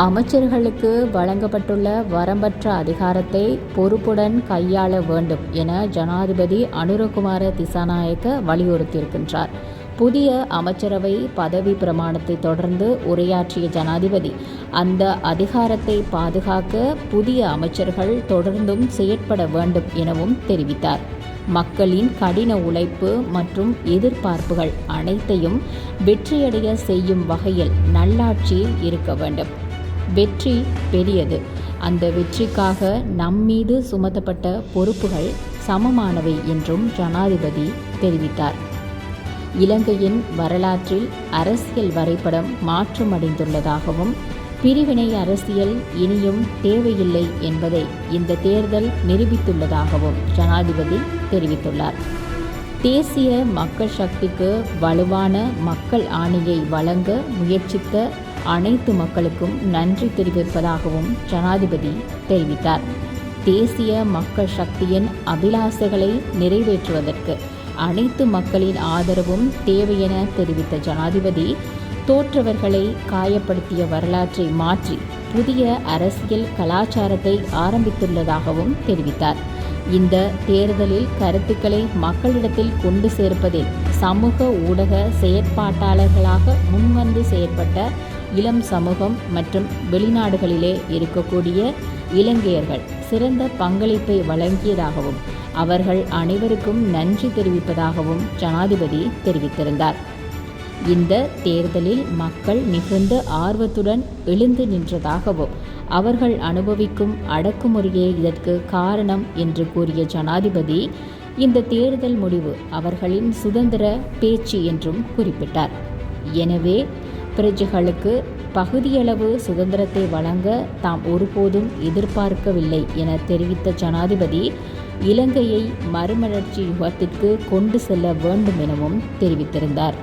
அமைச்சர்களுக்கு வழங்கப்பட்டுள்ள வரம்பற்ற அதிகாரத்தை பொறுப்புடன் கையாள வேண்டும் என ஜனாதிபதி அனுரகுமார திசாநாயக்க வலியுறுத்தியிருக்கின்றார். புதிய அமைச்சரவை பதவி பிரமாணத்தை தொடர்ந்து உரையாற்றிய ஜனாதிபதி அந்த அதிகாரத்தை பாதுகாக்க புதிய அமைச்சர்கள் தொடர்ந்தும் செயற்பட வேண்டும் எனவும் தெரிவித்தார். மக்களின் கடின உழைப்பு மற்றும் எதிர்பார்ப்புகள் அனைத்தையும் வெற்றியடைய செய்யும் வகையில் நல்லாட்சி இருக்க வேண்டும். வெற்றி பெரியது. அந்த வெற்றிக்காக நம்மீது சுமத்தப்பட்ட பொறுப்புகள் சமமானவை என்றும் ஜனாதிபதி தெரிவித்தார். இலங்கையின் வரலாற்றில் அரசியல் வரைபடம் மாற்றமடைந்துள்ளதாகவும் பிரிவினை அரசியல் இனியும் தேவையில்லை என்பதை இந்த தேர்தல் நிரூபித்துள்ளதாகவும் ஜனாதிபதி தெரிவித்துள்ளார். தேசிய மக்கள் சக்திக்கு வலுவான மக்கள் ஆணையை வழங்க முயற்சித்த அனைத்து மக்களுக்கும் நன்றி தெரிவிப்பதாகவும் ஜனாதிபதி தெரிவித்தார். தேசிய மக்கள் சக்தியின் அபிலாசைகளை நிறைவேற்றுவதற்கு அனைத்து மக்களின் ஆதரவும் தேவையென தெரிவித்த ஜனாதிபதி தோற்றவர்களை காயப்படுத்திய வரலாற்றை மாற்றி புதிய அரசியல் கலாச்சாரத்தை ஆரம்பித்துள்ளதாகவும் தெரிவித்தார். இந்த தேர்தலில் கருத்துக்களை மக்களிடத்தில் கொண்டு சேர்ப்பதில் சமூக ஊடக செயற்பாட்டாளர்களாக முன்வந்து செயற்பட்ட இளம் சமூகம் மற்றும் வெளிநாடுகளிலே இருக்கக்கூடிய இலங்கையர்கள் சிறந்த பங்களிப்பை வழங்கியதாகவும் அவர்கள் அனைவருக்கும் நன்றி தெரிவிப்பதாகவும் ஜனாதிபதி தெரிவித்திருந்தார். இந்த தேர்தலில் மக்கள் மிகுந்த ஆர்வத்துடன் எழுந்து நின்றதாகவும் அவர்கள் அனுபவிக்கும் அடக்குமுறையே இதற்கு காரணம் என்று கூறிய ஜனாதிபதி இந்த தேர்தல் முடிவு அவர்களின் சுதந்திர பேச்சு என்றும் குறிப்பிட்டார். எனவே பிரஜைகளுக்கு பகுதியளவு சுதந்திரத்தை வழங்க தாம் ஒருபோதும் எதிர்பார்க்கவில்லை என தெரிவித்த ஜனாதிபதி இலங்கையை மறுமலர்ச்சி யுகத்திற்கு கொண்டு செல்ல வேண்டும் எனவும் தெரிவித்திருந்தார்.